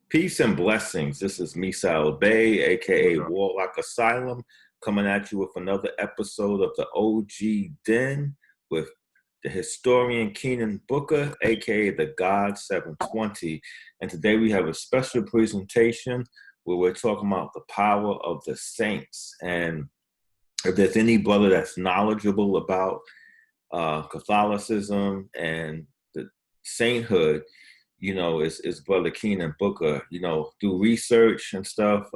Peace and blessings. This is Misael Bey, aka Warlock Asylum, coming at you with another episode of the OG Den with the historian Keenan Booker, aka the God 720. And today we have a special presentation where we're talking about the power of the saints. And if there's any brother that's knowledgeable about Catholicism and the sainthood, is Brother Keenan Booker. Through research and stuff,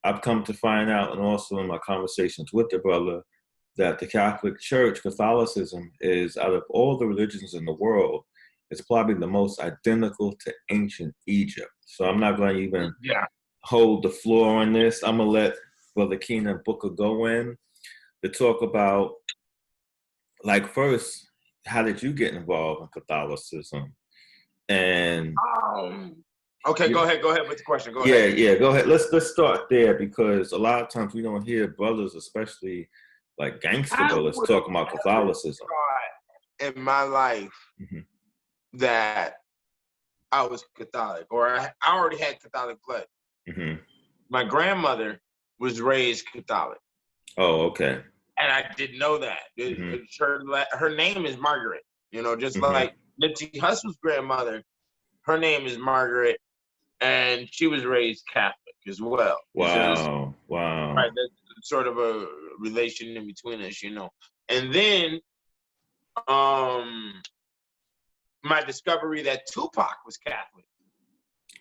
I've come to find out, and also in my conversations with the brother, that the Catholic Church, Catholicism, is, out of all the religions in the world, it's probably the most identical to ancient Egypt. So I'm not going to even hold the floor on this. I'm going to let Brother Keenan Booker go in to talk about, first, how did you get involved in Catholicism? And okay, go ahead with the question. Go ahead. Go ahead. Let's start there, because a lot of times we don't hear brothers, especially like gangster brothers, talking about Catholicism. In my life, that I was Catholic, or I already had Catholic blood. My grandmother was raised Catholic. Oh, okay. And I didn't know that. Her name is Margaret. Just like Nipsey Hussle's grandmother, her name is Margaret, and she was raised Catholic as well. Wow. Right, that's sort of a relation in between us, And then, my discovery that Tupac was Catholic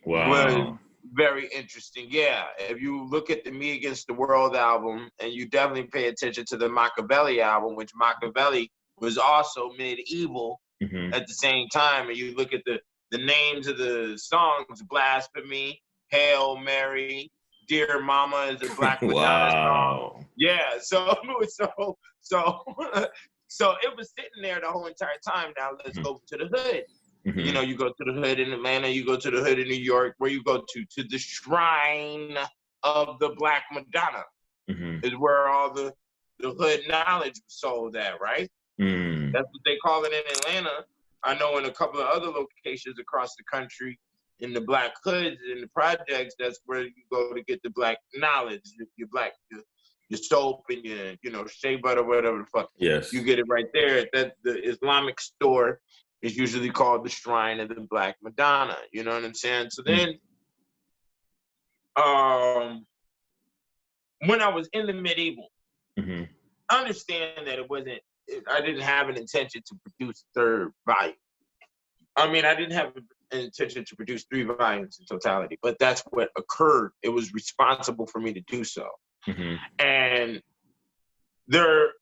was very interesting. Yeah, if you look at the Me Against the World album, and you definitely pay attention to the Machiavelli album, which Machiavelli was also medieval at the same time, and you look at the names of the songs: Blasphemy, Hail Mary, Dear Mama is a Black Madonna song. Yeah, so it was sitting there the whole entire time. Now let's go to the hood. You go to the hood in Atlanta, you go to the hood in New York. Where you go to the shrine of the Black Madonna is where all the hood knowledge was sold at, right? That's what they call it in Atlanta. I know in a couple of other locations across the country, in the Black hoods, in the projects, that's where you go to get the Black knowledge, your soap and your shea butter, whatever the fuck. Yes. You get it right there. That the Islamic store is usually called the Shrine of the Black Madonna. You know what I'm saying? So then, when I was in the medieval, understand that I didn't have an intention to produce a third volume. I mean, I didn't have an intention to produce 3 volumes in totality, but that's what occurred. It was responsible for me to do so. And there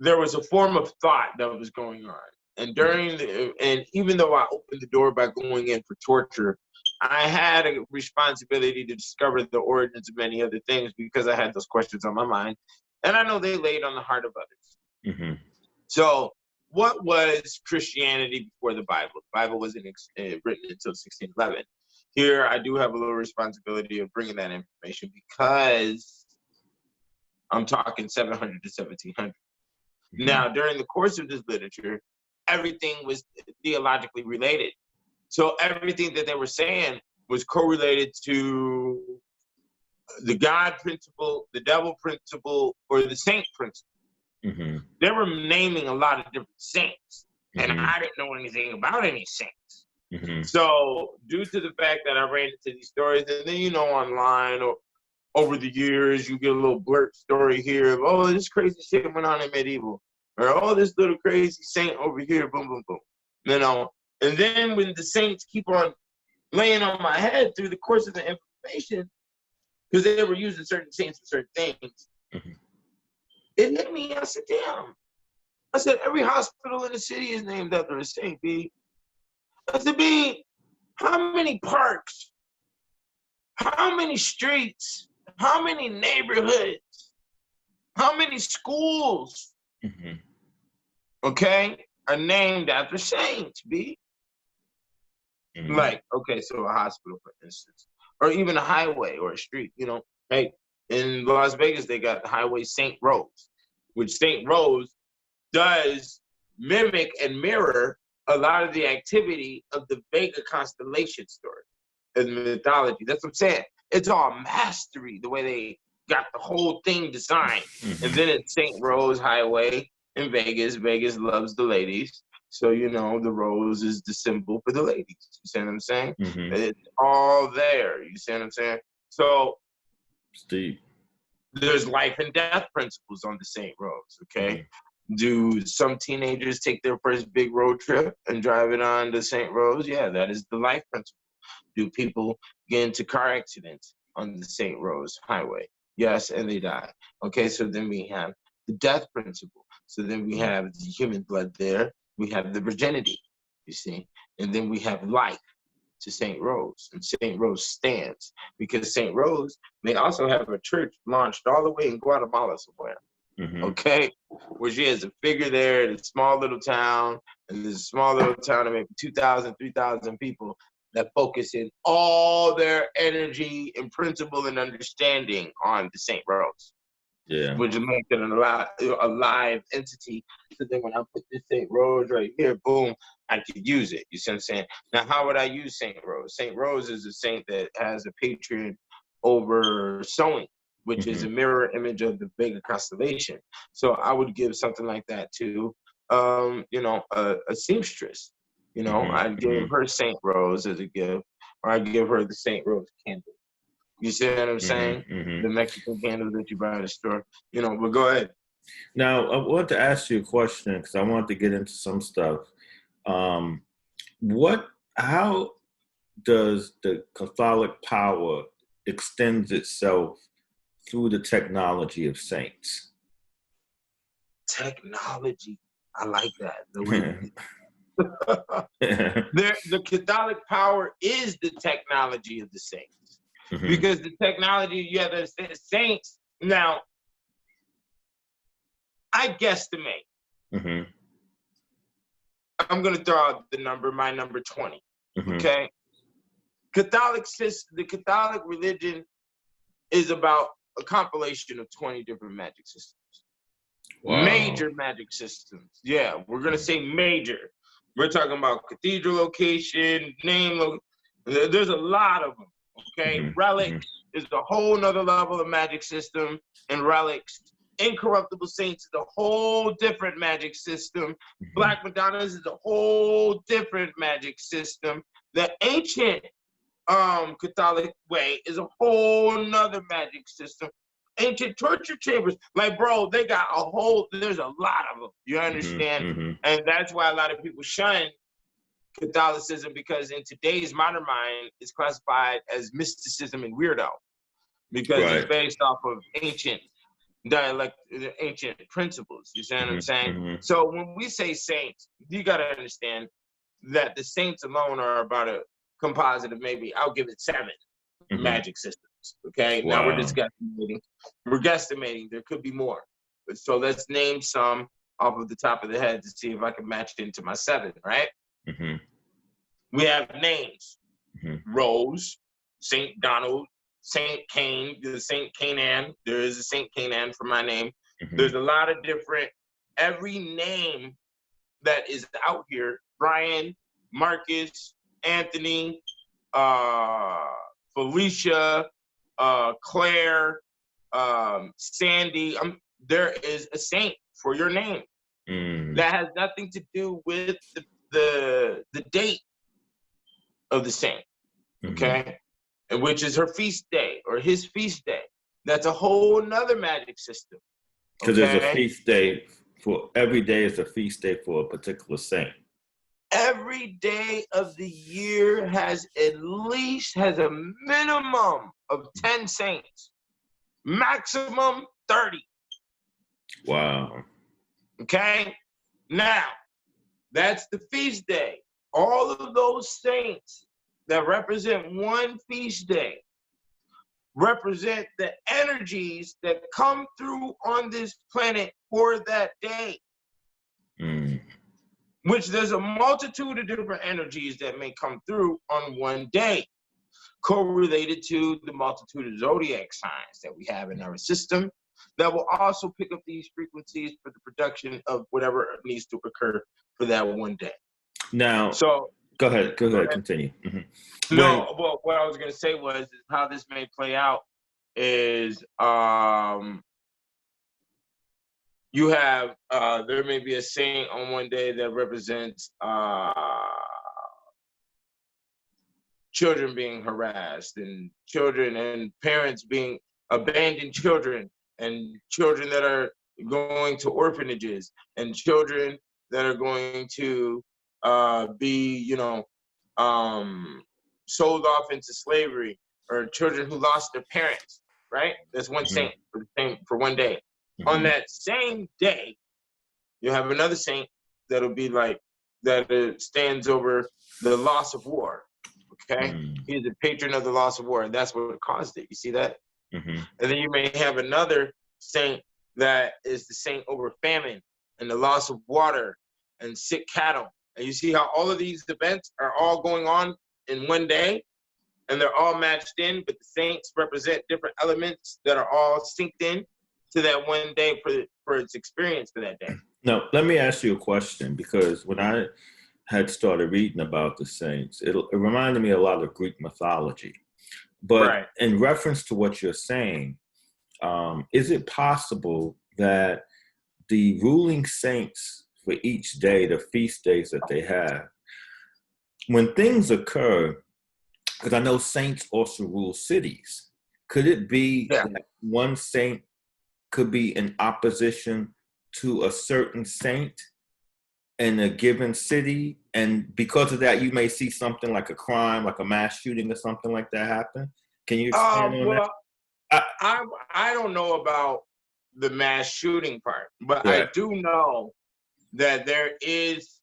was a form of thought that was going on. And and even though I opened the door by going in for torture, I had a responsibility to discover the origins of many other things, because I had those questions on my mind. And I know they laid on the heart of others. So what was Christianity before the Bible? The Bible wasn't written until 1611. Here, I do have a little responsibility of bringing that information, because I'm talking 700 to 1700. Now, during the course of this literature, everything was theologically related. So everything that they were saying was correlated to the God principle, the devil principle, or the saint principle. They were naming a lot of different saints, and I didn't know anything about any saints. So due to the fact that I ran into these stories, and then, online or over the years, you get a little blurt story here of, oh, this crazy shit went on in medieval, or oh, this little crazy saint over here, boom, boom, boom. And then when the saints keep on laying on my head through the course of the information, because they were using certain saints for certain things, it hit me. I said, damn. I said, every hospital in the city is named after a saint, B. I said, B, how many parks, how many streets, how many neighborhoods, how many schools, are named after saints, B? Okay, so a hospital, for instance, or even a highway or a street, Hey, in Las Vegas, they got the highway St. Rose, which St. Rose does mimic and mirror a lot of the activity of the Vega constellation story. in mythology. That's what I'm saying. It's all mastery, the way they got the whole thing designed. And then it's St. Rose Highway in Vegas. Vegas loves the ladies. So, you know, the rose is the symbol for the ladies. You see what I'm saying? It's all there. You see what I'm saying? So, Steve, there's life and death principles on the St. Rose, okay? Do some teenagers take their first big road trip and drive it on the St. Rose? Yeah, that is the life principle. Do people get into car accidents on the St. Rose Highway? Yes, and they die. Okay, so then we have the death principle. So then we have the human blood there. We have the virginity, you see? And then we have life to St. Rose. And St. Rose stands because St. Rose may also have a church launched all the way in Guatemala somewhere. Okay, where she has a figure there in a small little town, and there's a small little town of maybe 2,000, 3,000 people that focus in all their energy and principle and understanding on the St. Rose. Yeah. Which makes it a live entity. So then when I put this St. Rose right here, boom, I could use it. You see what I'm saying? Now, how would I use St. Rose? St. Rose is a saint that has a patron over sewing, which is a mirror image of the Vega constellation. So I would give something like that to, you know, a seamstress. You know, I'd give her St. Rose as a gift, or I'd give her the St. Rose candle. You see what I'm saying? The Mexican candles that you buy in the store. You know, but go ahead. Now, I want to ask you a question because I want to get into some stuff. How does the Catholic power extends itself through the technology of saints? Technology. I like that. The Catholic power is the technology of the saints. Because the technology, the saints, now, I guesstimate. I'm going to throw out the number, my number 20, okay? The Catholic religion is about a compilation of 20 different magic systems. Wow. Major magic systems. Yeah, we're going to say major. We're talking about cathedral location, name, there's a lot of them. Okay, relics is a whole nother level of magic system, and relics. Incorruptible saints is a whole different magic system. Black Madonnas is a whole different magic system. The ancient Catholic way is a whole nother magic system. Ancient torture chambers, like bro, they got there's a lot of them. You understand? And that's why a lot of people shun Catholicism, because in today's modern mind, it's classified as mysticism and weirdo, because it's based off of ancient principles. You see what I'm saying? So when we say saints, you got to understand that the saints alone are about a composite of maybe, I'll give it 7 magic systems. Okay, now we're just guesstimating. We're guesstimating. There could be more. So let's name some off of the top of the head to see if I can match it into my 7, right? We have names: Rose, Saint Donald, Saint Cain, the Saint Canaan. There is a Saint Canaan for my name. There's a lot of different. Every name that is out here: Brian, Marcus, Anthony, Felicia, Claire, Sandy. There is a saint for your name. That has nothing to do with the date of the saint, okay? And which is her feast day or his feast day. That's a whole nother magic system. Because there's a feast day for every day is a feast day for a particular saint. Every day of the year has a minimum of 10 saints, maximum 30. Wow. Okay? Now, that's the feast day. All of those saints that represent one feast day represent the energies that come through on this planet for that day. Which there's a multitude of different energies that may come through on one day, correlated to the multitude of zodiac signs that we have in our system that will also pick up these frequencies for the production of whatever needs to occur for that one day. Now, so Go ahead. Go Go ahead. ahead. Continue. When No, well, what I was going to say was is how this may play out is you have there may be a saint on one day that represents children being harassed and children and parents being abandoned children and children that are going to orphanages and children that are going to be, sold off into slavery, or children who lost their parents, right? That's one mhm, saint for one day. On mhm, that same day, you have another saint that'll be like that stands over the loss of war. Okay, mhm, he's a patron of the loss of war, and that's what caused it. You see that? mhm, And then you may have another saint that is the saint over famine and the loss of water and sick cattle. And you see how all of these events are all going on in one day, and they're all matched in, but the saints represent different elements that are all synced in to that one day for its experience for that day. Now, let me ask you a question, because when I had started reading about the saints, it reminded me a lot of Greek mythology. But Right. in reference to what you're saying, is it possible that the ruling saints for each day, the feast days that they have, when things occur, because I know saints also rule cities, could it be Yeah. that one saint could be in opposition to a certain saint in a given city, and because of that you may see something like a crime, like a mass shooting or something like that happen? Can you expand on that? Well, I, I don't know about the mass shooting part, but I yeah. do know that there is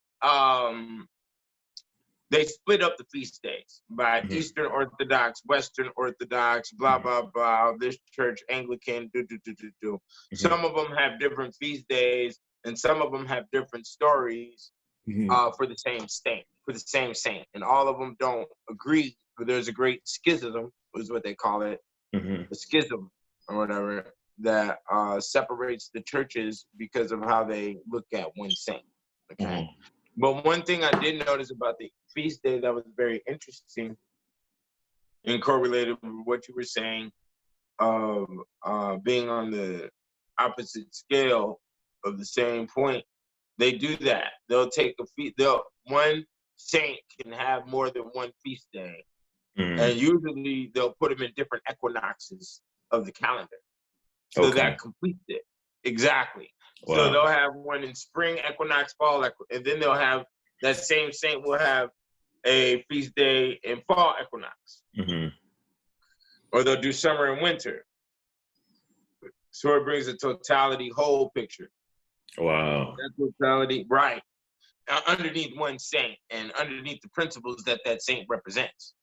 they split up the feast days by Mm-hmm. Eastern Orthodox, Western Orthodox, blah blah blah. This church, Anglican, do do do do do. Mm-hmm. Some of them have different feast days, and some of them have different stories Mm-hmm. for the same saint, and all of them don't agree. But there's a great schism, is what they call it, Mm-hmm. a schism or whatever, that separates the churches because of how they look at one saint. Okay. Mm-hmm. But one thing I did notice about the feast day that was very interesting and correlated with what you were saying of being on the opposite scale of the same point, they do that. They'll take a feast. One saint can have more than one feast day, Mm-hmm. and usually they'll put them in different equinoxes of the calendar. So Okay. that completes it. Exactly. So Wow. they'll have one in spring equinox, fall equinox, and then they'll have that same saint will have a feast day in fall equinox, Mm-hmm. or they'll do summer and winter. So it brings a totality whole picture. Wow. That totality, right, underneath one saint and underneath the principles that that saint represents.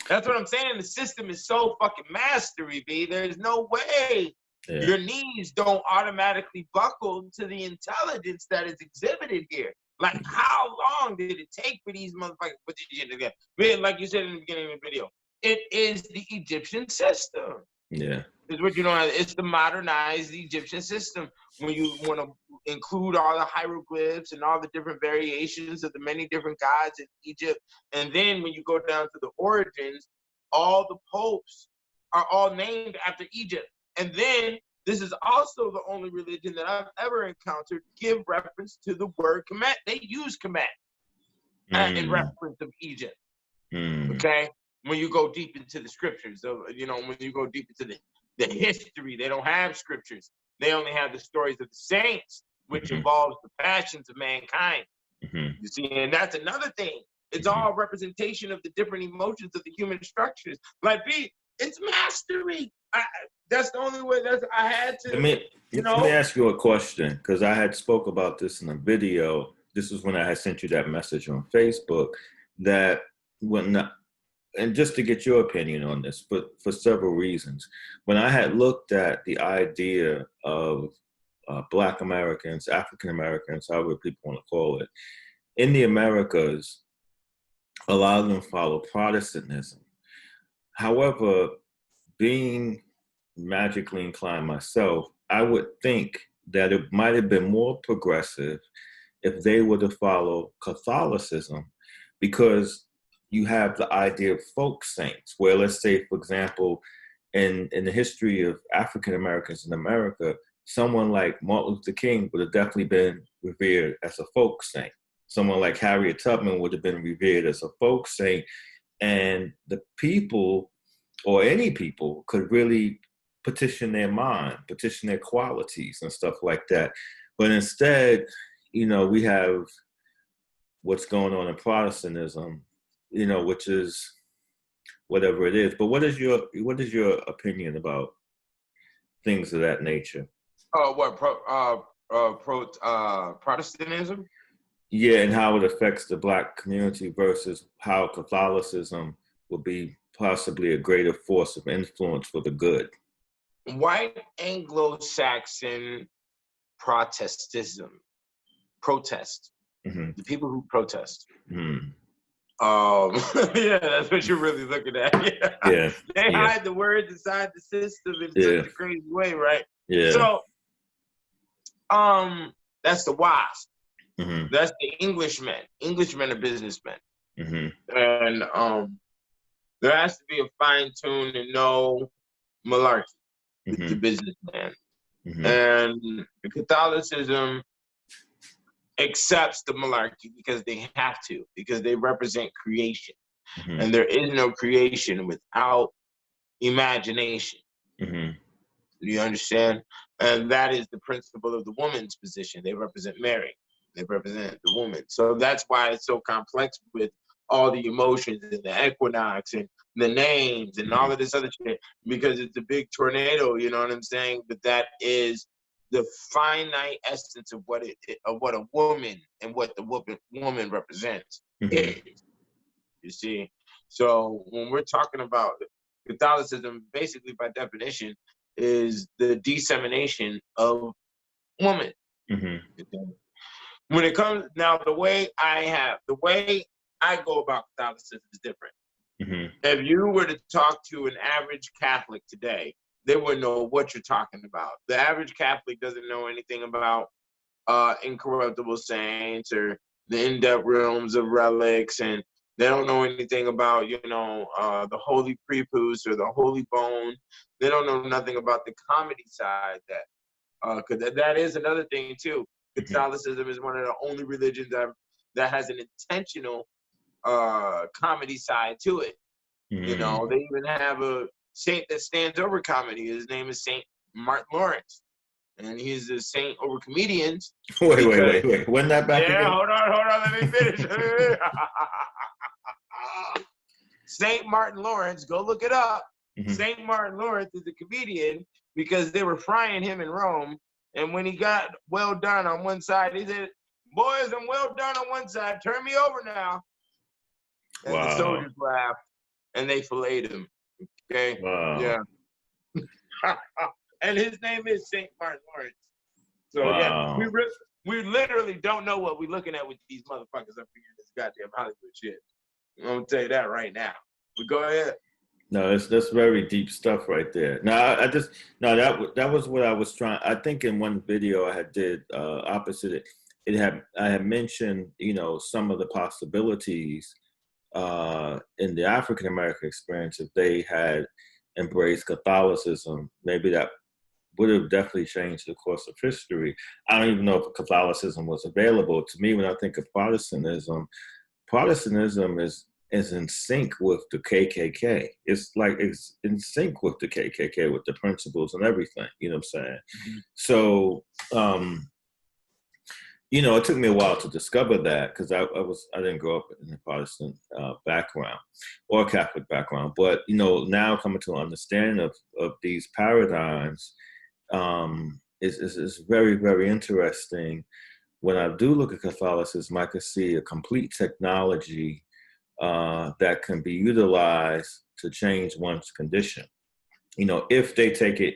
That's what I'm saying. The system is so fucking mastery, B. There's no way Yeah. your knees don't automatically buckle to the intelligence that is exhibited here. Like, how long did it take for these motherfuckers to put this shit together? Man, like you said in the beginning of the video, it is the Egyptian system. Yeah. Is what you know. It's the modernized Egyptian system. When you want to include all the hieroglyphs and all the different variations of the many different gods in Egypt, and then when you go down to the origins, all the popes are all named after Egypt. And then this is also the only religion that I've ever encountered give reference to the word Kemet. They use Kemet in Mm. reference of Egypt. Mm. Okay, when you go deep into the scriptures, when you go deep into the history, they don't have scriptures. They only have the stories of the saints, which Mm-hmm. involves the passions of mankind. Mm-hmm. You see, and that's another thing. It's Mm-hmm. all representation of the different emotions of the human structures. Like, it's mastery. That's the only way. I had Let to, me you let me know. ask you a question, because I had spoke about this in a video. This is when I had sent you that message on Facebook, that when, and just to get your opinion on this, but for several reasons. When I had looked at the idea of Black Americans, African Americans, however people want to call it, in the Americas, a lot of them follow Protestantism. However, being magically inclined myself, I would think that it might have been more progressive if they were to follow Catholicism, because you have the idea of folk saints, where let's say, for example, in the history of African Americans in America, someone like Martin Luther King would have definitely been revered as a folk saint. Someone like Harriet Tubman would have been revered as a folk saint. And the people, or any people, could really petition their mind, petition their qualities and stuff like that. But instead, we have what's going on in Protestantism, which is whatever it is. But what is your opinion about things of that nature? Protestantism? Yeah, and how it affects the Black community versus how Catholicism will be possibly a greater force of influence for the good. White Anglo-Saxon protest, mm-hmm. the people who protest. Mm-hmm. Yeah, that's what you're really looking at. Yeah. They hide the words inside the system in such a crazy way, right? Yeah. So, that's the WASP. Mm-hmm. That's the Englishmen. Englishmen are businessmen. Mm-hmm. And there has to be a fine-tune and no malarkey with the businessman. Mm-hmm. And Catholicism accepts the malarkey because they have to, because they represent creation. Mm-hmm. And there is no creation without imagination. Mm-hmm. Do you understand? And that is the principle of the woman's position. They represent Mary. They represent the woman. So that's why it's so complex with all the emotions and the equinox and the names and all of this other shit, because it's a big tornado, you know what I'm saying? But that is the finite essence of what a woman and what the woman represents. Mm-hmm. You see? So when we're talking about Catholicism, basically by definition, is the dissemination of woman. Mm-hmm. When it comes now, the way I go about Catholicism is different. Mm-hmm. If you were to talk to an average Catholic today, they wouldn't know what you're talking about. The average Catholic doesn't know anything about incorruptible saints or the in-depth realms of relics, and they don't know anything about, the holy prepuce or the holy bone. They don't know nothing about the comedy side because that is another thing too. Catholicism is one of the only religions that has an intentional comedy side to it. Mm-hmm. They even have a saint that stands over comedy. His name is Saint Martin Lawrence, and he's a saint over comedians. Wait. When that back again? Hold on, let me finish. Saint Martin Lawrence, go look it up. Mm-hmm. Saint Martin Lawrence is a comedian because they were frying him in Rome. And when he got well done on one side, he said, "Boys, I'm well done on one side. Turn me over now." And the soldiers laughed, and they filleted him. Okay? Wow. Yeah. And his name is Saint Martin Lawrence. So, yeah, we literally don't know what we're looking at with these motherfuckers up here in this goddamn Hollywood shit. I'm going to tell you that right now. But go ahead. No, that's very deep stuff right there. That was what I was trying. I think in one video I had did opposite it. I had mentioned some of the possibilities in the African American experience if they had embraced Catholicism. Maybe that would have definitely changed the course of history. I don't even know if Catholicism was available. To me, when I think of Protestantism is in sync with the KKK. It's in sync with the KKK, with the principles and everything. You know what I'm saying? Mm-hmm. So, it took me a while to discover that because I didn't grow up in a Protestant background or Catholic background. But, now coming to an understanding of these paradigms is very, very interesting. When I do look at Catholicism, I can see a complete technology that can be utilized to change one's condition, if they take it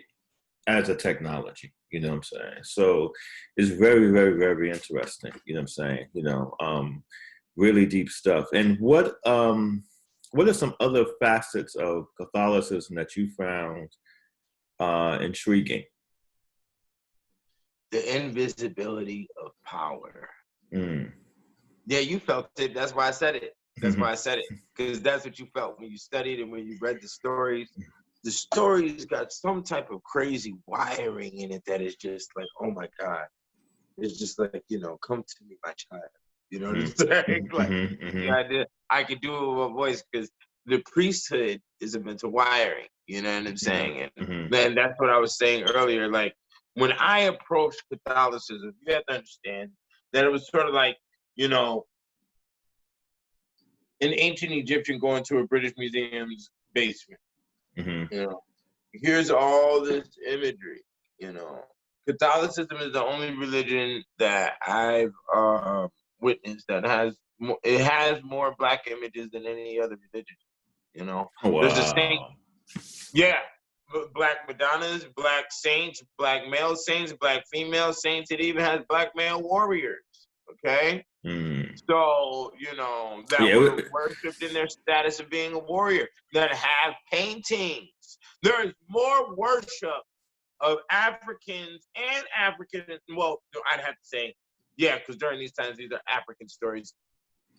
as a technology, you know what I'm saying? So it's very, very, very interesting, you know what I'm saying? Really deep stuff. And what are some other facets of Catholicism that you found intriguing? The invisibility of power. Mm. Yeah, you felt it. That's why I said it. That's why I said it, because that's what you felt when you studied and when you read the stories. The stories got some type of crazy wiring in it that is just like, oh my God. It's just like, come to me, my child. You know what I'm saying? Like, the idea I could do it with my voice, because the priesthood is a mental wiring. You know what I'm saying? And then that's what I was saying earlier. Like, when I approached Catholicism, you have to understand that it was sort of like, an ancient Egyptian going to a British museum's basement. Here's all this imagery. Catholicism is the only religion that I've witnessed that has more Black images than any other religion. Wow. There's a saint, Black Madonnas, Black saints, Black male saints, Black female saints. It even has Black male warriors. Okay. So, that were worshipped in their status of being a warrior, that have paintings. There is more worship of Africans and well, I'd have to say, because during these times, these are African stories.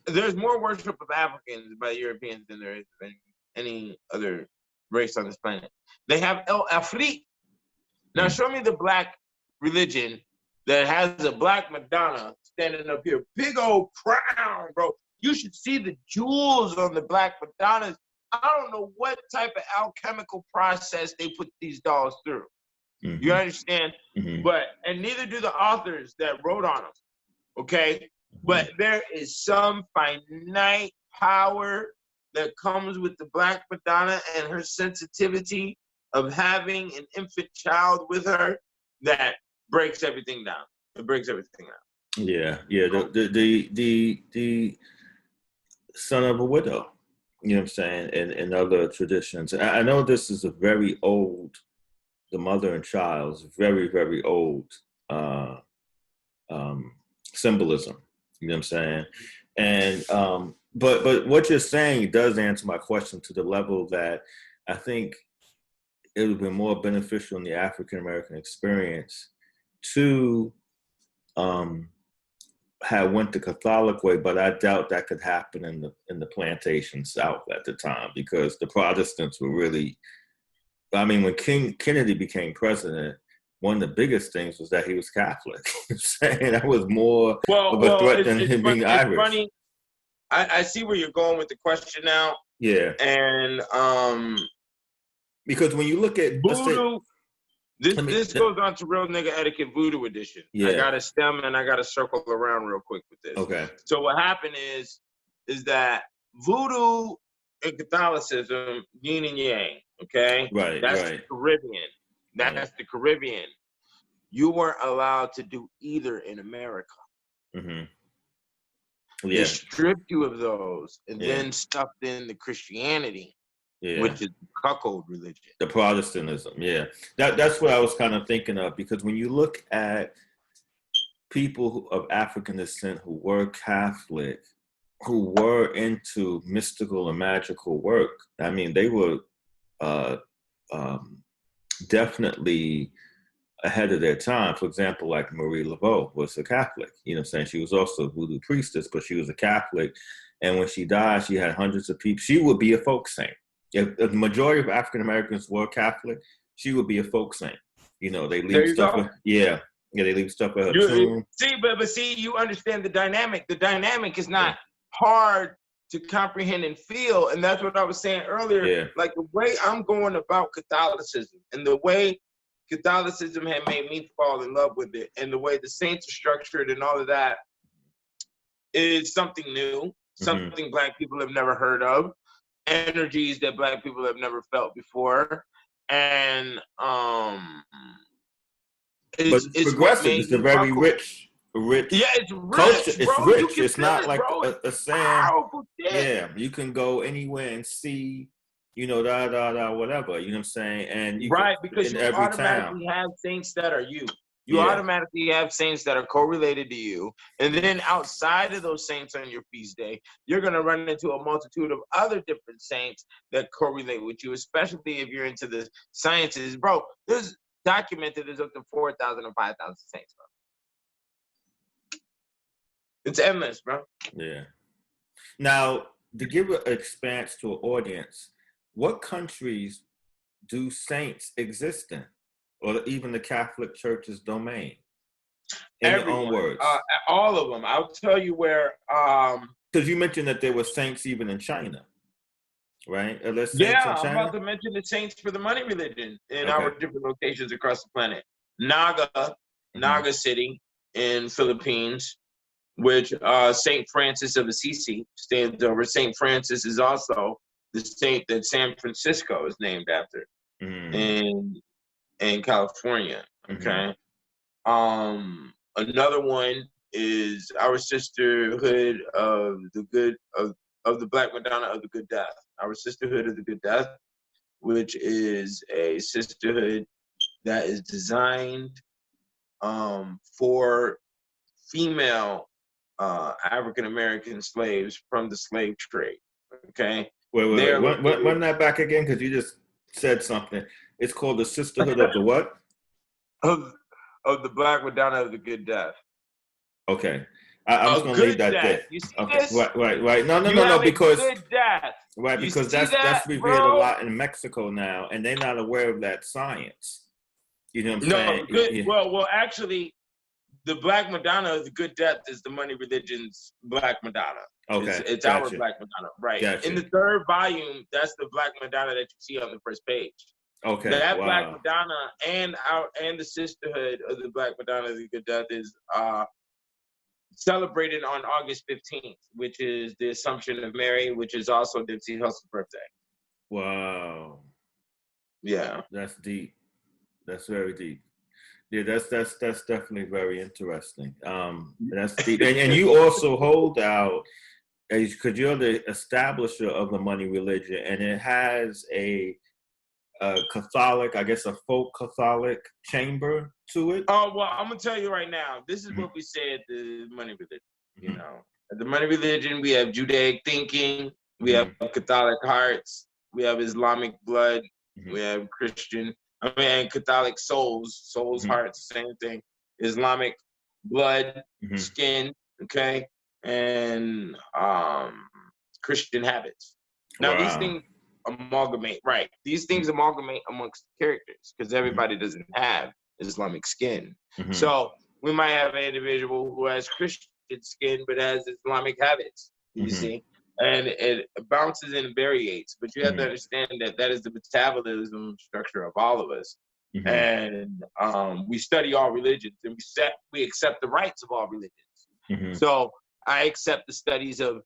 There's more worship of Africans by Europeans than there is of any other race on this planet. They have El Afrique. Now, show me the Black religion that has a Black Madonna standing up here, big old crown, bro. You should see the jewels on the Black Madonnas. I don't know what type of alchemical process they put these dolls through. You understand? And neither do the authors that wrote on them. Okay? But there is some finite power that comes with the Black Madonna and her sensitivity of having an infant child with her that breaks everything down. It breaks everything down. Yeah. The son of a widow, you know what I'm saying, and other traditions. I know this is a very old, the mother and child's very, very old symbolism. You know what I'm saying? And but what you're saying does answer my question to the level that I think it would have been more beneficial in the African American experience to have went the Catholic way, but I doubt that could happen in the plantation South at the time, because the Protestants were really. I mean, when Kennedy became president, one of the biggest things was that he was Catholic. Saying that was more of a threat than him being Irish. Funny. I see where you're going with the question now. Yeah. And because when you look at voodoo, this goes on to Real Nigga Etiquette Voodoo Edition. Yeah. I got a stem and I got to circle around real quick with this. Okay. So what happened is that voodoo and Catholicism, yin and yang. Okay. Right. That's the Caribbean. That's the Caribbean. You weren't allowed to do either in America. They stripped you of those and then stuffed in the Christianity, which is the cuckold religion. The Protestantism, that's what I was kind of thinking of, because when you look at people of African descent who were Catholic, who were into mystical and magical work, I mean, they were definitely ahead of their time. For example, like Marie Laveau was a Catholic, you know what I'm saying? She was also a voodoo priestess, but she was a Catholic. And when she died, she had hundreds of people. She would be a folk saint. If the majority of African Americans were Catholic, she would be a folk saint. You know, they leave stuff. They leave stuff at her tomb. See, you understand the dynamic. The dynamic is not hard to comprehend and feel. And that's what I was saying earlier. Like the way I'm going about Catholicism and the way Catholicism had made me fall in love with it, and the way the saints are structured and all of that is something new, something Black people have never heard of, energies that Black people have never felt before. And it's progressive. It's a very rich it's culture. Rich, bro. It's rich. It's not like a saying. Yeah, you can go anywhere and see, you know, whatever. You know what I'm saying? And because you automatically have saints that are you. You automatically have saints that are correlated to you. And then outside of those saints on your feast day, you're going to run into a multitude of other different saints that correlate with you, especially if you're into the sciences. Bro, there's documented there's up to 4,000 or 5,000 saints, bro. It's endless, bro. Yeah. Now, to give an expanse to an audience, what countries do saints exist in, or even the Catholic Church's domain? In your own Everyone, words, all of them. I'll tell you where. because you mentioned that there were saints even in China, right? Are there saints Yeah, in I'm about China? to mention the Saints for the Money religion in our Okay. different locations across the planet. Naga, Mm-hmm. Naga City in Philippines, which Saint Francis of Assisi stands over. Saint Francis is also the saint that San Francisco is named after Mm-hmm. in California. Mm-hmm. Okay. Another one is our sisterhood of the Black Madonna of the Good Death. Our sisterhood of the Good Death, which is a sisterhood that is designed for female African American slaves from the slave trade. Okay, Wait. they are Run located that back again, because you just said something. It's called the Sisterhood of the what? of, of the Black Madonna of the Good Death. Okay. I'm A just gonna leave good that death. there. You see Okay. this? Right. You No. have a Because good death. right, You because see that, that's revered a bro? lot in Mexico now, and they're not aware of that science. You know what I'm No, saying? good. Yeah. Well, actually, the Black Madonna of the Good Death is the money religion's Black Madonna. Okay. It's our Gotcha. Black Madonna, right? In Gotcha. the third volume, that's the Black Madonna that you see on the first page. Okay. That Black Wow. Madonna and the sisterhood of the Black Madonna of the Good Death is celebrated on August 15th, which is the Assumption of Mary, which is also Nipsey Hussle's birthday. Wow. Yeah. That's deep. That's very deep. Yeah, that's definitely very interesting. That's deep. And you also hold out, because you're the establisher of the money religion, and it has a Catholic, I guess, a folk Catholic chamber to it. Oh, well, I'm gonna tell you right now. This is Mm-hmm. what we say at the money religion. You Mm-hmm. know, at the money religion, we have Judaic thinking, we have Mm-hmm. Catholic hearts, we have Islamic blood, Mm-hmm. we have Christian. I mean, Catholic souls, Mm-hmm. hearts, same thing. Islamic blood, Mm-hmm. skin, okay, and Christian habits. Now, these Wow. things amalgamate, right? These things amalgamate amongst characters because Mm-hmm. everybody doesn't have Islamic skin. Mm-hmm. So we might have an individual who has Christian skin but has Islamic habits, you Mm-hmm. see, and it bounces and variates. But you have to Mm-hmm. understand that that is the metabolism structure of all of us. Mm-hmm. And we study all religions and we accept the rights of all religions. Mm-hmm. So I accept the studies of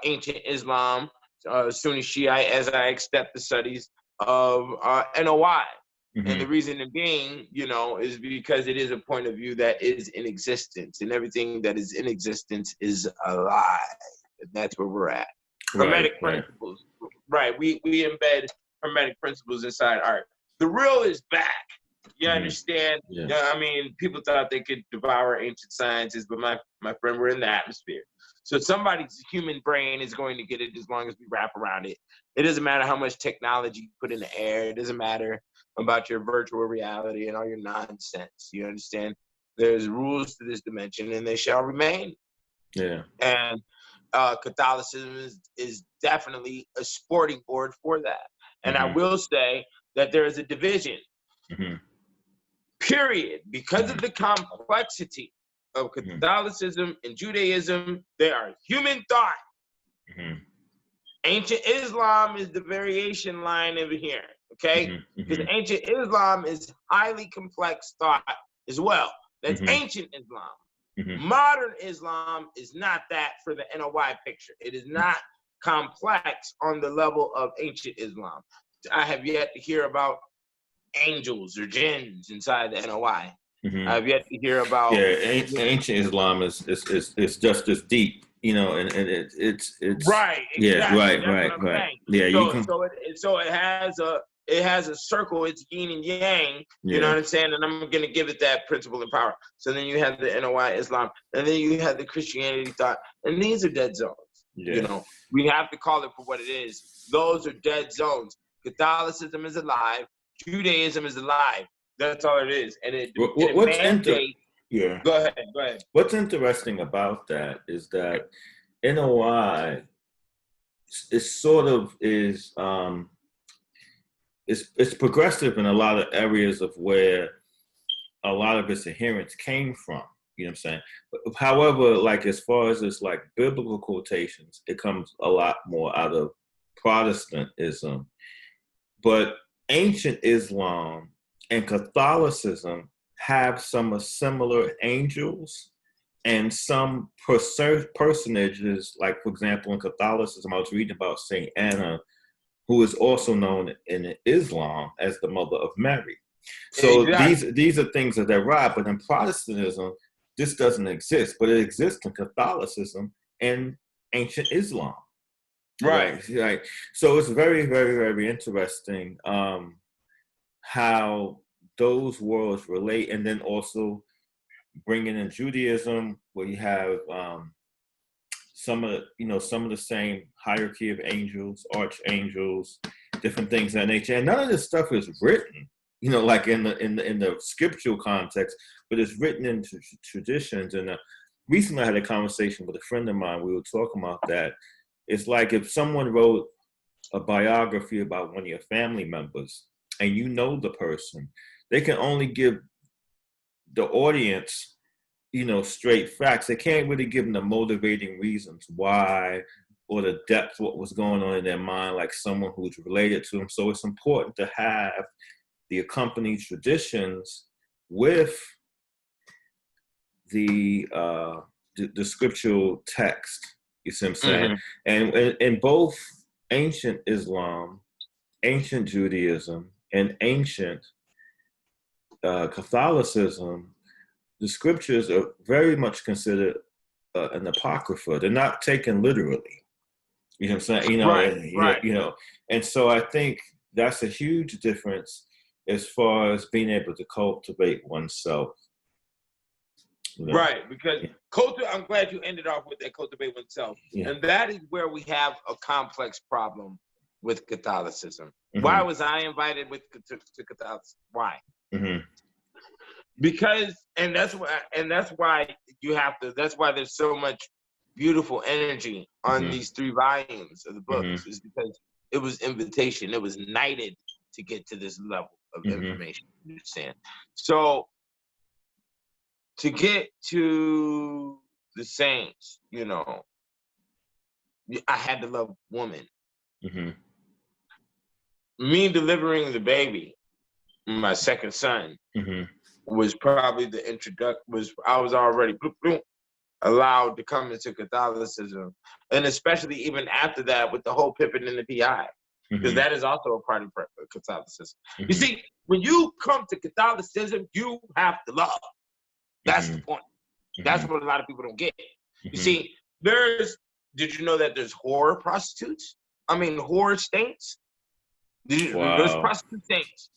ancient Islam, Sunni Shiite, as I accept the studies of NOI. Mm-hmm. And the reason being, you know, is because it is a point of view that is in existence, and everything that is in existence is alive. And that's where we're at. Hermetic principles. Right. We embed hermetic principles inside art. The real is back. You understand? Yeah. I mean, people thought they could devour ancient sciences, but my friend, we're in the atmosphere. So somebody's human brain is going to get it as long as we wrap around it. It doesn't matter how much technology you put in the air. It doesn't matter about your virtual reality and all your nonsense. You understand? There's rules to this dimension, and they shall remain. Yeah. And Catholicism is definitely a sporting board for that. And I will say that there is a division. Period. Because of the complexity of Catholicism and Judaism, they are human thought. Ancient Islam is the variation line over here, okay? Because ancient Islam is highly complex thought as well. That's ancient Islam. Modern Islam is not that for the NOI picture. It is not complex on the level of ancient Islam. I have yet to hear about angels or jinns inside the NOI. I've yet to hear about ancient Islam is just as deep, you know, and it's right, exactly. right. Yeah, so it has a circle. It's yin and yang. You know what I'm saying? And I'm gonna give it that principle and power. So then you have the NOI Islam, and then you have the Christianity thought, and these are dead zones. You know, we have to call it for what it is. Those are dead zones. Catholicism is alive. Judaism is alive. That's all it is. And Go ahead. What's interesting about that is that NOI it sort of is it's progressive in a lot of areas of where a lot of its adherents came from. You know what I'm saying? However, like as far as it's like biblical quotations, it comes a lot more out of Protestantism. But ancient Islam and Catholicism have some similar angels and some personages, like for example in Catholicism, I was reading about Saint Anna, who is also known in Islam as the Mother of Mary. So Exactly. these are things that are right, but in Protestantism, this doesn't exist, but it exists in Catholicism and ancient Islam. Right. Right. So it's very, very, very interesting how those worlds relate, and then also bringing in Judaism, where you have some of the same hierarchy of angels, archangels, different things of that nature, and none of this stuff is written, like in the scriptural context, but it's written into traditions. And recently, I had a conversation with a friend of mine. We were talking about that. It's like if someone wrote a biography about one of your family members, and you know the person, they can only give the audience straight facts. They can't really give them the motivating reasons why, or the depth of what was going on in their mind, like someone who's related to them. So it's important to have the accompanying traditions with the scriptural text. You see what I'm saying? Mm-hmm. And in both ancient Islam, ancient Judaism, and ancient Catholicism, the scriptures are very much considered an apocrypha. They're not taken literally. You know what I'm saying? Right. And so I think that's a huge difference as far as being able to cultivate oneself. Right, because I'm glad you ended off with that, cultivate oneself. Yeah. And that is where we have a complex problem with Catholicism. Mm-hmm. Why was I invited to Catholicism? Why? Mm-hmm. Because, and that's why there's so much beautiful energy on these 3 volumes of the books, is because it was invitation. It was knighted to get to this level of information. You understand? So to get to the saints, I had to love woman. Me delivering the baby, my second son, was probably the introduction. I was already allowed to come into Catholicism, and especially even after that with the whole Pippin and the PI, because that is also a part of Catholicism. You see, when you come to Catholicism, you have to love. That's the point. That's what a lot of people don't get. You see, did you know that there's whore prostitutes? I mean, whore saints? There's prostitute saints.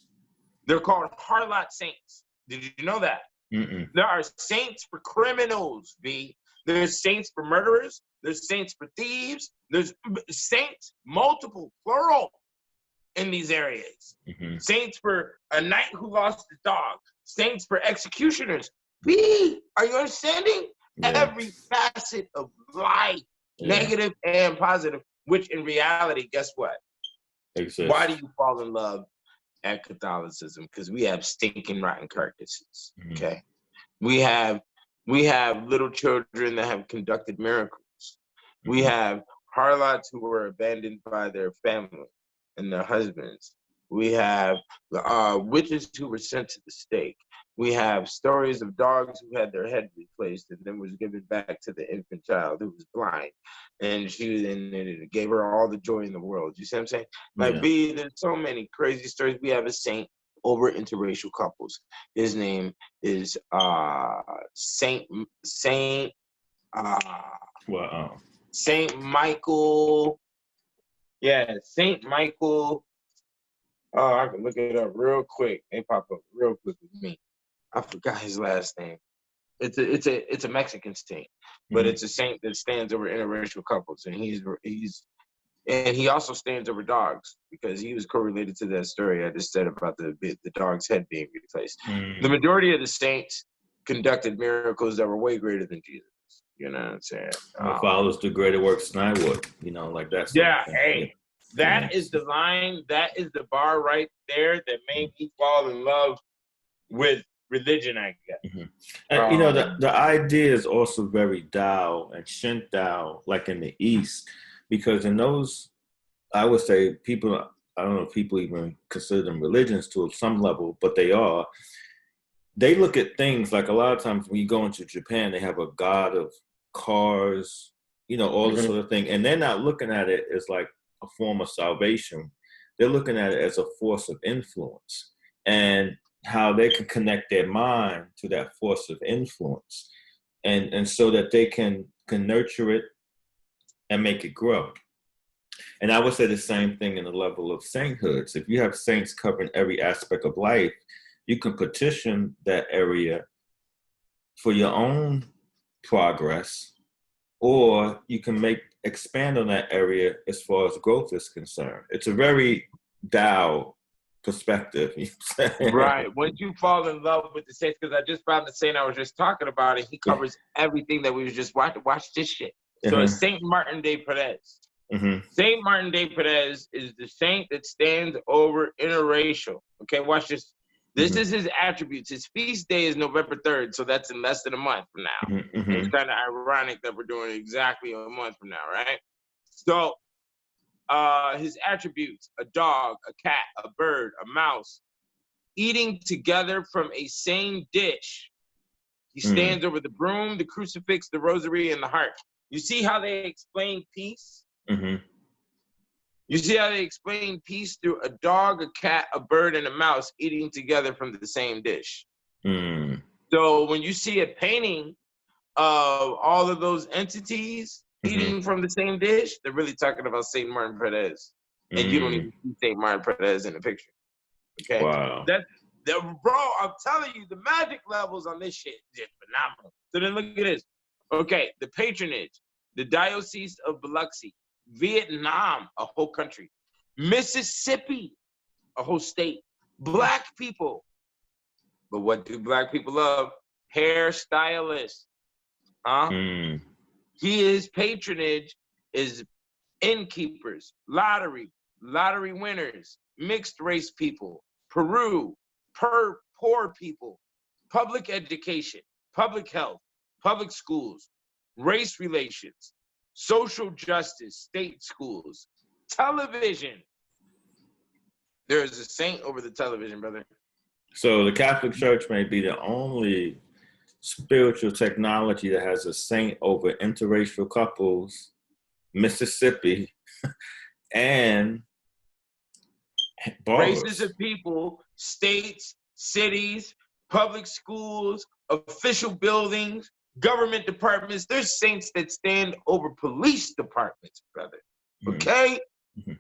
They're called harlot saints. Did you know that? There are saints for criminals, B. There's saints for murderers. There's saints for thieves. There's saints, multiple, plural, in these areas. Saints for a knight who lost his dog. Saints for executioners. B, are you understanding? Yeah. Every facet of life, negative and positive, which in reality, guess what? Exists. Why do you fall in love at Catholicism? Because we have stinking rotten carcasses. Okay, we have little children that have conducted miracles. We have harlots who were abandoned by their family and their husbands. We have witches who were sent to the stake. We have stories of dogs who had their head replaced and then was given back to the infant child who was blind, and it gave her all the joy in the world. You see what I'm saying? Like, B, there's so many crazy stories. We have a saint over interracial couples. His name is Saint Michael. Yeah, Saint Michael. Oh, I can look it up real quick. They pop up real quick with me. I forgot his last name. It's a Mexican saint, but it's a saint that stands over interracial couples, and he also stands over dogs, because he was correlated to that story I just said about the dog's head being replaced. The majority of the saints conducted miracles that were way greater than Jesus. You know what I'm saying? What follows the greater works than I would, like that sort of Yeah, thing. hey, that is the line, that is the bar right there that made me fall in love with religion, I guess. Mm-hmm. And the idea is also very Tao and Shin Tao, like in the East, because in those, I would say people, I don't know if people even consider them religions to some level, but they are. They look at things like a lot of times when you go into Japan, they have a god of cars, all this sort of thing. And they're not looking at it as like a form of salvation. They're looking at it as a force of influence and how they can connect their mind to that force of influence. And so that they can nurture it and make it grow. And I would say the same thing in the level of sainthoods. If you have saints covering every aspect of life, you can petition that area for your own progress, or you can expand on that area as far as growth is concerned. It's a very Tao perspective. Right. Once you fall in love with the saints, because I just found the saint I was just talking about, and he covers everything that we was just watching. Watch this shit. So it's Saint Martin de Perez. Saint Martin de Perez is the saint that stands over interracial. Okay, watch this. This is his attributes. His feast day is November 3rd, so that's in less than a month from now. It's kind of ironic that we're doing it exactly a month from now, right? So his attributes: a dog, a cat, a bird, a mouse, eating together from a same dish. He stands over the broom, the crucifix, the rosary, and the heart. You see how they explain peace? You see how they explain peace through a dog, a cat, a bird, and a mouse eating together from the same dish. So when you see a painting of all of those entities eating from the same dish, they're really talking about Saint Martin Perez. And you don't even see Saint Martin Perez in the picture. Okay? Wow. Bro, I'm telling you, the magic levels on this shit is just phenomenal. So then look at this. Okay, the patronage, the Diocese of Biloxi, Vietnam, a whole country, Mississippi, a whole state, Black people. But what do Black people love? Hairstylists. His patronage is innkeepers, lottery winners, mixed race people, Peru, poor people, public education, public health, public schools, race relations, social justice, state schools, television. There is a saint over the television, brother. So the Catholic Church may be the only spiritual technology that has a saint over interracial couples, Mississippi, and barbers. Races of people, states, cities, public schools, official buildings, government departments. There's saints that stand over police departments, brother. Okay?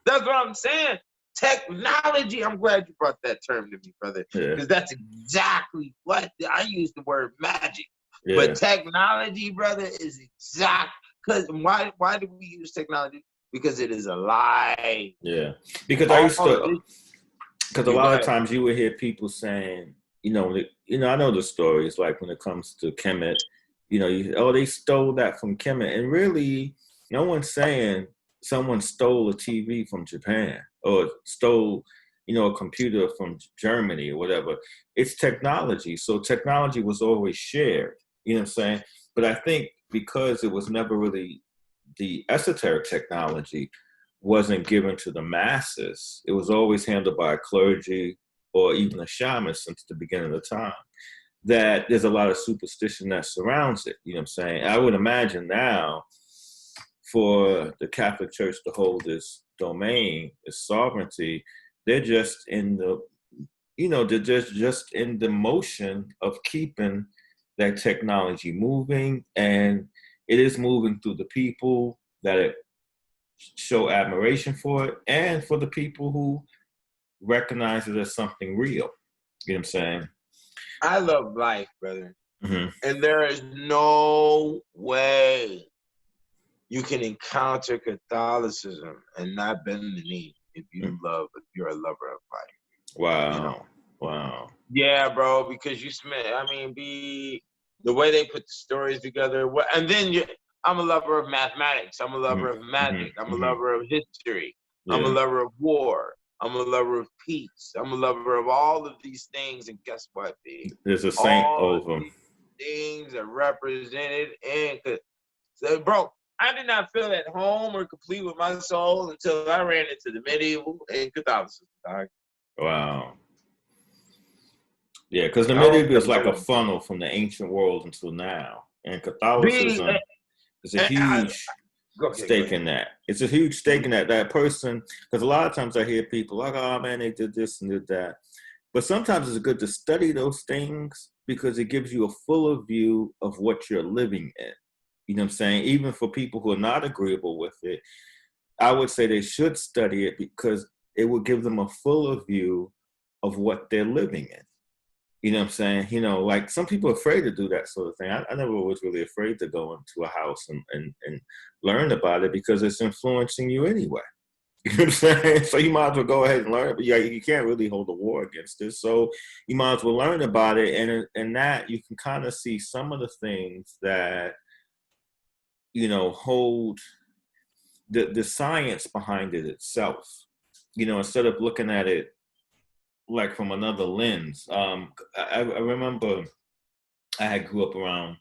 That's what I'm saying. Technology. I'm glad you brought that term to me, brother. Because that's exactly what I use the word magic. But technology, brother, is exact. Because why do we use technology? Because it is a lie. Yeah. Because I used to. Because a lot of times you would hear people saying, I know the stories, like when it comes to Kemet, they stole that from Kemet. And really, no one's saying someone stole a TV from Japan or stole, a computer from Germany or whatever. It's technology. So technology was always shared, you know what I'm saying? But I think because it was never really the esoteric technology, wasn't given to the masses. It was always handled by a clergy or even a shaman since the beginning of the time. That there's a lot of superstition that surrounds it. You know what I'm saying? I would imagine now for the Catholic Church to hold this domain, this sovereignty, they're just in the, they're just in the motion of keeping that technology moving, and it is moving through the people that it show admiration for it, and for the people who recognize it as something real. You know what I'm saying? I love life, brother. And there is no way you can encounter Catholicism and not bend the knee if you're a lover of life. Wow. Wow. Yeah, bro, because the way they put the stories together. And then I'm a lover of mathematics. I'm a lover of magic. I'm a lover of history. I'm a lover of war. I'm a lover of peace. I'm a lover of all of these things. And guess what, B? There's a saint all over them. Things are represented in. So, bro, I did not feel at home or complete with my soul until I ran into the medieval and Catholicism. Dog. Wow. Yeah, because the medieval is like a funnel from the ancient world until now. And Catholicism is a huge stake in that. It's a huge stake in that person, because a lot of times I hear people like, oh man, they did this and did that. But sometimes it's good to study those things because it gives you a fuller view of what you're living in. You know what I'm saying? Even for people who are not agreeable with it, I would say they should study it because it will give them a fuller view of what they're living in. You know what I'm saying? You know, like some people are afraid to do that sort of thing. I never was really afraid to go into a house and learn about it because it's influencing you anyway. You know what I'm saying? So you might as well go ahead and learn. But yeah, you can't really hold a war against it. So you might as well learn about it. And in that, you can kind of see some of the things that, you know, hold the science behind it itself. You know, instead of looking at it like from another lens. I remember I had grew up around,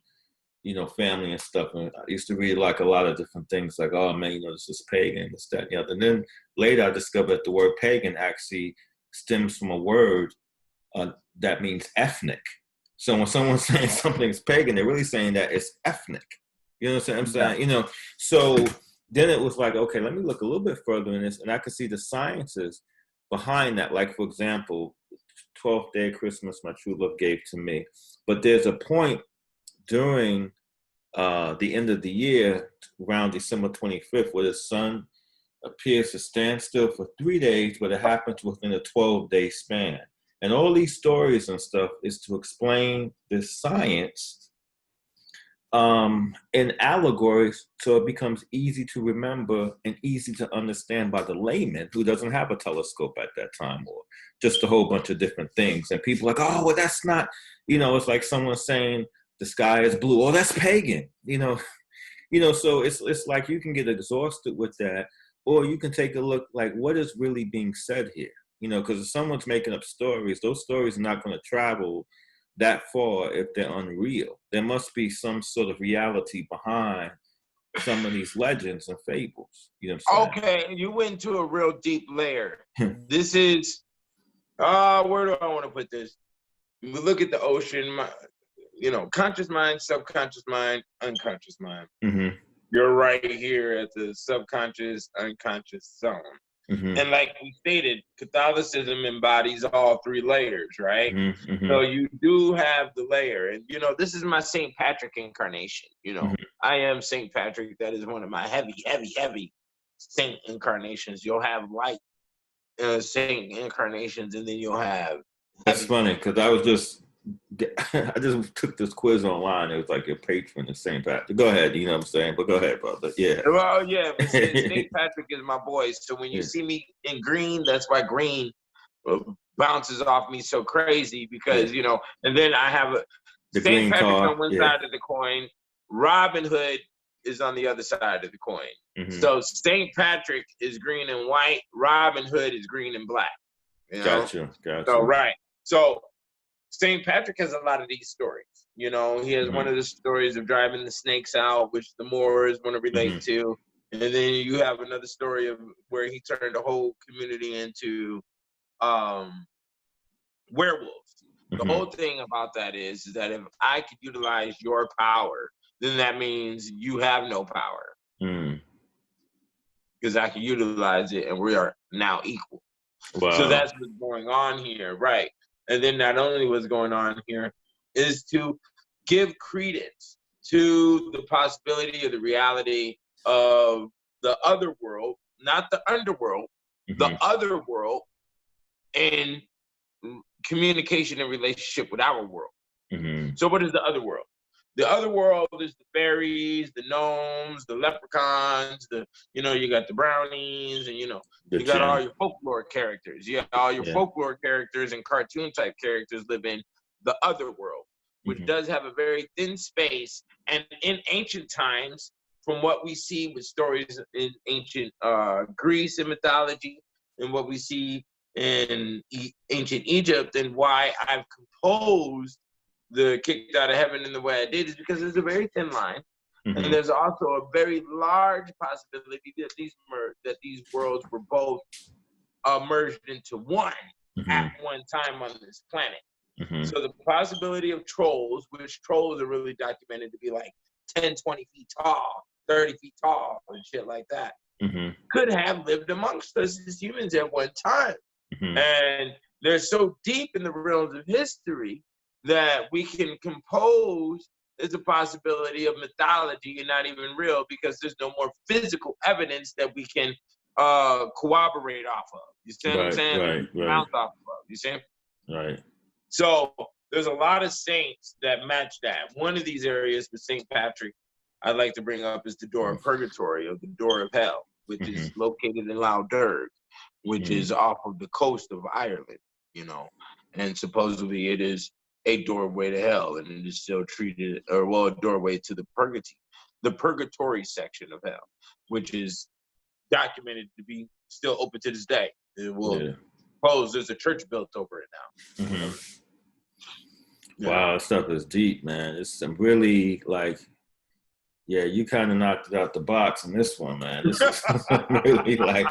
you know, family and stuff, and I used to read like a lot of different things, like, oh man, you know, this is pagan, this, that, and the other. And then later I discovered that the word pagan actually stems from a word that means ethnic. So when someone's saying something's pagan, they're really saying that it's ethnic. You know what I'm saying? Yeah. You know, so then it was like, okay, let me look a little bit further in this, and I could see the sciences behind that. Like, for example, 12th day of Christmas, my true love gave to me. But there's a point during the end of the year, around December 25th, where the sun appears to stand still for 3 days, but it happens within a 12-day span. And all these stories and stuff is to explain this science in allegories, so it becomes easy to remember and easy to understand by the layman who doesn't have a telescope at that time, or just a whole bunch of different things. And people are like, oh, well, that's not, you know, it's like someone saying the sky is blue. Oh, that's pagan, you know. So it's like you can get exhausted with that, or you can take a look like what is really being said here, you know, because if someone's making up stories, those stories are not going to travel that far if they're unreal. There must be some sort of reality behind some of these legends and fables. You know what I'm saying? Okay, you went to a real deep layer. This is, where do I want to put this? We look at the ocean, you know, conscious mind, subconscious mind, unconscious mind. Mm-hmm. You're right here at the subconscious, unconscious zone. Mm-hmm. And like we stated, Catholicism embodies all three layers, right? Mm-hmm. Mm-hmm. So you do have the layer. And, you know, this is my St. Patrick incarnation. You know, Mm-hmm. I am St. Patrick. That is one of my heavy saint incarnations. You'll have light saint incarnations, and then you'll have. That's funny because I just took this quiz online. It was like your patron is St. Patrick. Go ahead, you know what I'm saying? But go ahead, brother. Yeah. Well, yeah, but St. Patrick is my boy. So when you see me in green, that's why green bounces off me so crazy because, you know, and then I have St. Patrick's on one side of the coin. Robin Hood is on the other side of the coin. Mm-hmm. So St. Patrick is green and white. Robin Hood is green and black. You know? Gotcha. So, right. So St. Patrick has a lot of these stories. You know, he has one of the stories of driving the snakes out, which the Moors want to relate to. And then you have another story of where he turned the whole community into werewolves. The whole thing about that is that if I could utilize your power, then that means you have no power. Because I can utilize it and we are now equal. Wow. So that's what's going on here, right? And then not only what's going on here is to give credence to the possibility of the reality of the other world, not the underworld, the other world, and communication and relationship with our world. So what is the other world? The other world is the fairies, the gnomes, the leprechauns, you got the brownies, and you got all your folklore characters. You got all your folklore characters and cartoon type characters live in the other world. which does have a very thin space. And in ancient times, from what we see with stories in ancient Greece and mythology, and what we see in ancient Egypt, and why I've composed the Kicked Out of Heaven in the way I did is because there's a very thin line. And there's also a very large possibility that these worlds were both merged into one at one time on this planet. So the possibility of trolls, which trolls are really documented to be like 10, 20 feet tall, 30 feet tall, and shit like that, could have lived amongst us as humans at one time. And they're so deep in the realms of history that we can compose as a possibility of mythology and not even real, because there's no more physical evidence that we can corroborate off of. You see what I'm saying? Bounce off of. You see? Right. So there's a lot of saints that match that. One of these areas with St. Patrick I'd like to bring up is the door of purgatory, or the door of hell, which is located in Loudurg, which is off of the coast of Ireland, you know, and supposedly it is a doorway to hell, and it is still treated, or well, a doorway to the purgatory section of hell, which is documented to be still open to this day. It will close. There's a church built over it now. Wow, that stuff is deep, man. It's some really like, yeah, you kind of knocked it out the box in this one, man. This is really like.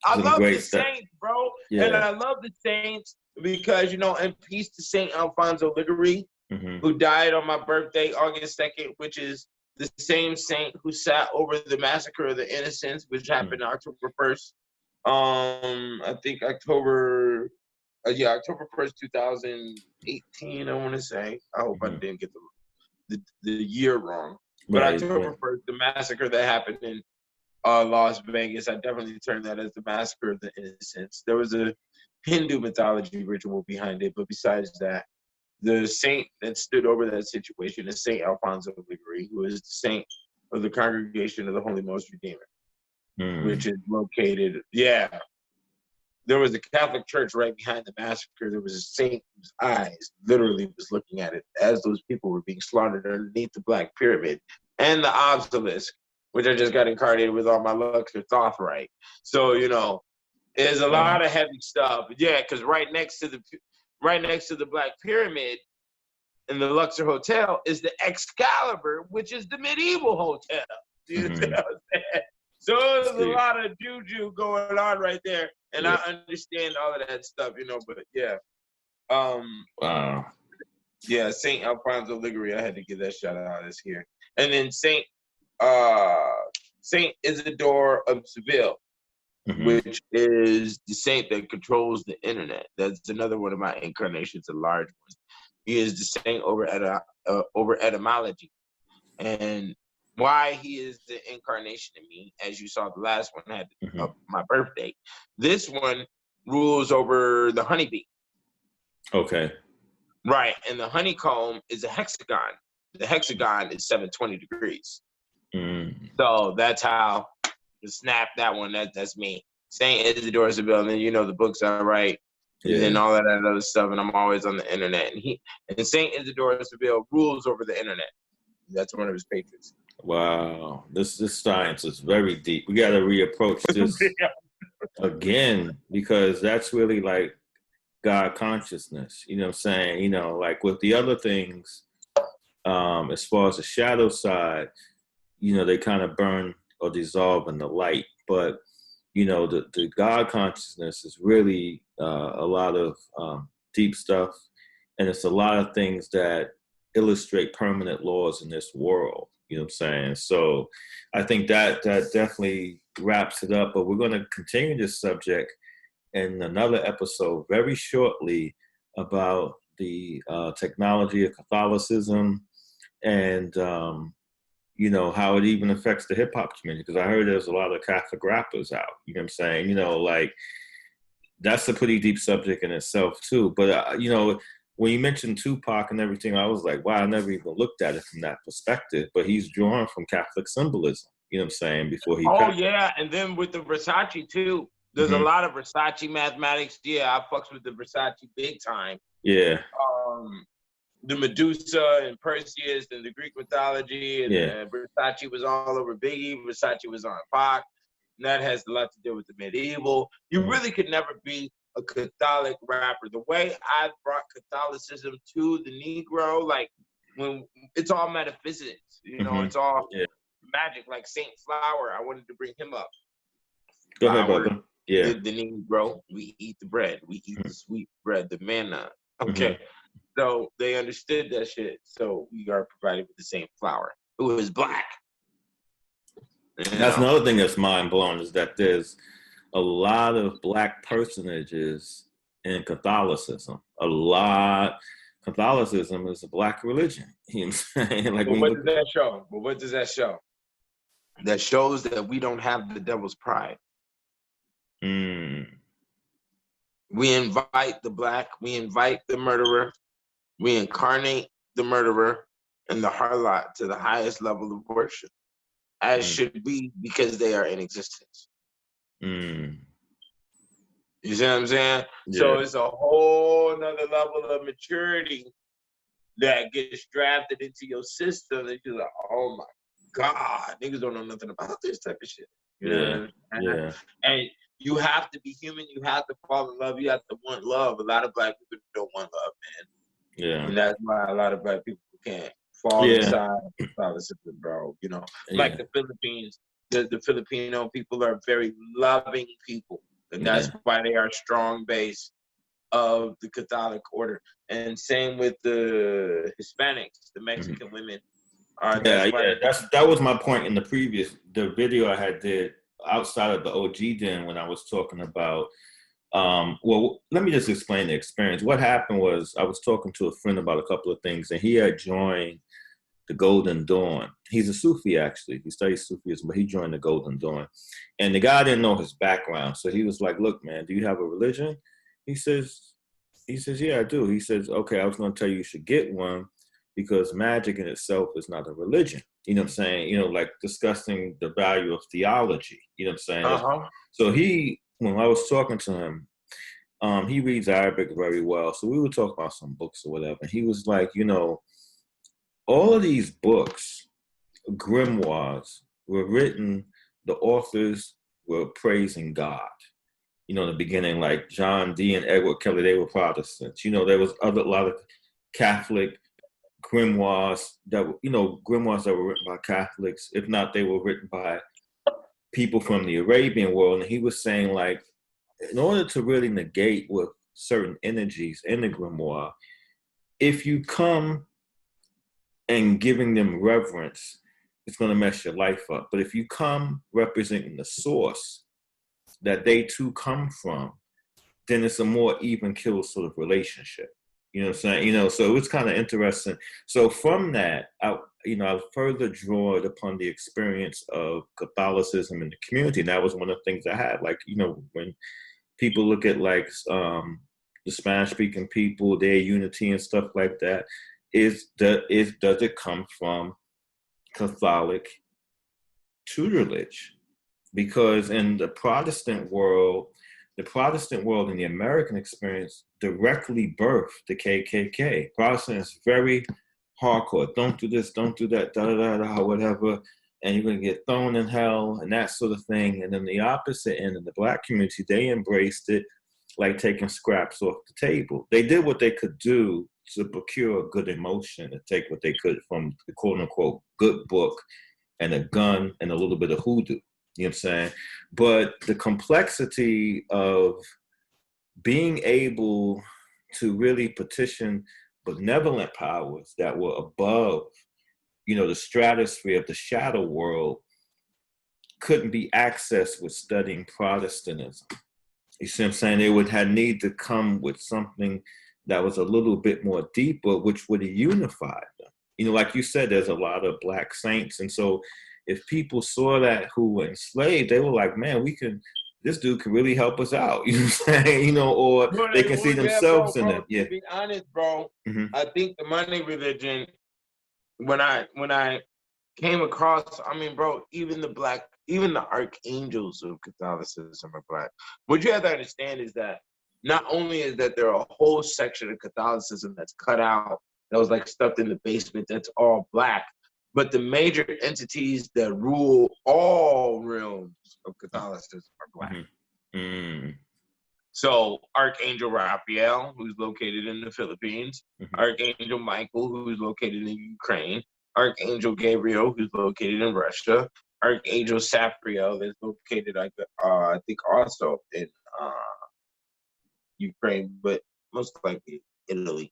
I love the saints, bro. Yeah. And I love the saints because, you know, and peace to Saint Alfonso Liguri, who died on my birthday, August 2nd, which is the same saint who sat over the massacre of the innocents, which happened October 1st. I think October 1st, 2018, I want to say. I hope I didn't get the year wrong. But October 1st, the massacre that happened in Las Vegas, I definitely term that as the massacre of the innocents. There was a Hindu mythology ritual behind it, but besides that, the saint that stood over that situation is Saint Alfonso Liguri, who is the saint of the Congregation of the Holy Most Redeemer, which is located. There was a Catholic church right behind the massacre. There was a saint whose eyes literally was looking at it as those people were being slaughtered underneath the Black Pyramid and the obelisk, which I just got incarnated with all my Luxor Thothright. So, you know, there's a lot of heavy stuff. Yeah, because right next to the Black Pyramid in the Luxor Hotel is the Excalibur, which is the medieval hotel. You know what I'm saying? So there's a lot of juju going on right there. And I understand all of that stuff, you know, but yeah. Wow. Yeah, Saint Alfonso Liguri, I had to give that shout out this here. And then Saint Isidore of Seville, which is the saint that controls the internet. That's another one of my incarnations, a large one. He is the saint over etymology. And why he is the incarnation of me, as you saw the last one had my birthday. This one rules over the honeybee. Okay. Right, and the honeycomb is a hexagon. The hexagon is 720 degrees. So that's how to snap that one. That's me. Saint Isidore Seville, and then you know the books I write and all that other stuff, and I'm always on the internet. And Saint Isidore Seville rules over the internet. That's one of his patrons. Wow, this science is very deep. We got to reapproach this again, because that's really like God consciousness. You know what I'm saying? You know, like with the other things, as far as the shadow side, you know, they kind of burn or dissolve in the light. But, you know, the God consciousness is really a lot of deep stuff. And it's a lot of things that illustrate permanent laws in this world. You know what I'm saying? So I think that definitely wraps it up. But we're going to continue this subject in another episode very shortly about the technology of Catholicism and, you know, how it even affects the hip hop community. Because I heard there's a lot of Catholic rappers out. You know what I'm saying? You know, like that's a pretty deep subject in itself too. But, you know, when you mentioned Tupac and everything, I was like, wow, I never even looked at it from that perspective. But he's drawn from Catholic symbolism, you know what I'm saying, before he passed. Yeah, and then with the Versace, too. There's a lot of Versace mathematics. Yeah, I fucks with the Versace big time. Yeah. the Medusa and Perseus and the Greek mythology, and Versace was all over Biggie. Versace was on Pac. And that has a lot to do with the medieval. You really could never be a Catholic rapper. The way I brought Catholicism to the Negro, like when it's all metaphysics, you know, it's all magic. Like Saint Flower, I wanted to bring him up. Go ahead, brother. Yeah. The Negro, we eat the bread. We eat the sweet bread, the manna. Okay. So they understood that shit. So we are provided with the same flour, who is black. That's another thing that's mind blowing, is that there's a lot of black personages in Catholicism. Catholicism is a black religion. You know what I'm saying? Like, what does that show? But what does that show? That shows that we don't have the devil's pride. We invite the black, we invite the murderer, we incarnate the murderer and the harlot to the highest level of worship, as should be, because they are in existence. You see what I'm saying? Yeah. So it's a whole nother level of maturity that gets drafted into your system that you're like, oh my God, niggas don't know nothing about this type of shit. You know? And you have to be human. You have to fall in love. You have to want love. A lot of black people don't want love, man. Yeah. And that's why a lot of black people can't fall inside Catholicism, bro. You know, like the Philippines, the Filipino people are very loving people. And that's why they are a strong base of the Catholic order. And same with the Hispanics, the Mexican women. That was my point in the video I had did outside of the OG den, when I was talking about, well, let me just explain the experience. What happened was, I was talking to a friend about a couple of things, and he had joined the Golden Dawn. He's a Sufi, actually. He studies Sufism, but he joined the Golden Dawn. And the guy didn't know his background. So he was like, look, man, do you have a religion? He says, yeah, I do. He says, okay, I was going to tell you should get one, because magic in itself is not a religion. You know what I'm saying? You know, like discussing the value of theology. You know what I'm saying? So when I was talking to him, he reads Arabic very well. So we would talk about some books or whatever. And he was like, you know, all of these books, grimoires, were written, the authors were praising God. You know, in the beginning, like John Dee and Edward Kelly, they were Protestants. You know, there was a lot of Catholic grimoires that were written by Catholics. If not, they were written by people from the Arabian world. And he was saying, like, in order to really negate with certain energies in the grimoire, if you come and giving them reverence, it's going to mess your life up. But if you come representing the source that they too come from, then it's a more even kill sort of relationship. You know what I'm saying? You know, so it's kind of interesting. So from that, I further draw it upon the experience of Catholicism in the community. And that was one of the things I had. Like, you know, when people look at like the Spanish-speaking people, their unity and stuff like that, does it come from Catholic tutelage? Because in the Protestant world and the American experience directly birthed the KKK. Protestant is very hardcore. Don't do this, don't do that, whatever, and you're going to get thrown in hell and that sort of thing. And then the opposite end, in the black community, they embraced it like taking scraps off the table. They did what they could do to procure a good emotion, to take what they could from the quote-unquote good book and a gun and a little bit of hoodoo. You know what I'm saying? But the complexity of being able to really petition benevolent powers that were above, you know, the stratosphere of the shadow world couldn't be accessed with studying Protestantism. You see what I'm saying? They would have need to come with something that was a little bit more deeper, which would have unified them. You know, like you said, there's a lot of black saints. And so if people saw that who were enslaved, they were like, man, this dude can really help us out. You know what I'm saying? You know, or they can see themselves in it. Yeah. To be honest, bro, I think the money religion, when I came across, I mean, bro, even the archangels of Catholicism are black. What you have to understand is that not only is that there a whole section of Catholicism that's cut out that was like stuffed in the basement that's all black. But the major entities that rule all realms of Catholicism are black. Mm-hmm. Mm. So Archangel Raphael, who's located in the Philippines, Mm-hmm. Archangel Michael, who's located in Ukraine, Archangel Gabriel, who's located in Russia, Archangel Saphriel, that's located, I think, also in Ukraine, but most likely Italy.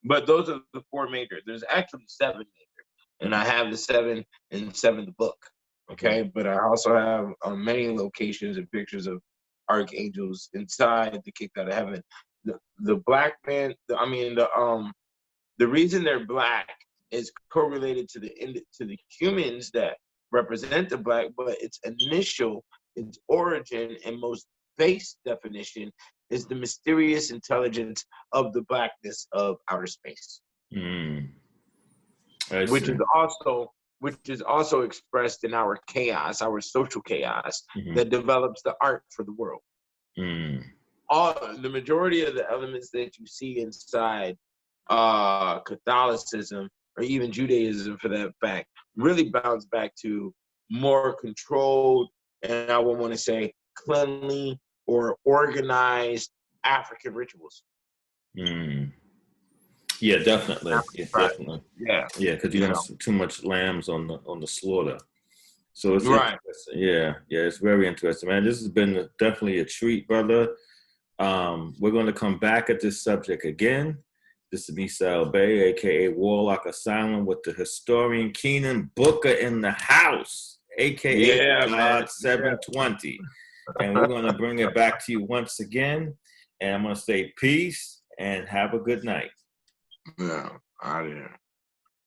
But those are the four major. There's actually seven major, and I have the seven in seventh book. Okay, but I also have many locations and pictures of archangels inside the Kicked Out of Heaven. The black man, the reason they're black is correlated to the humans that represent the black, but its origin, and most base definition is the mysterious intelligence of the blackness of outer space, which is also expressed in our chaos, our social chaos that develops the art for the world. The majority of the elements that you see inside Catholicism or even Judaism, for that fact, really bounce back to more controlled, and I would want to say cleanly or organized African rituals. Yeah, definitely. Yeah, definitely. Yeah, because you don't see too much lambs on the slaughter. So it's right. interesting. Yeah, it's very interesting, man. This has been definitely a treat, brother. We're going to come back at this subject again. This is Misael Bey, aka Warlock Asylum, with the historian Keenan Booker in the house, aka God 720. And we're going to bring it back to you once again. And I'm going to say peace and have a good night. Yeah, out of here.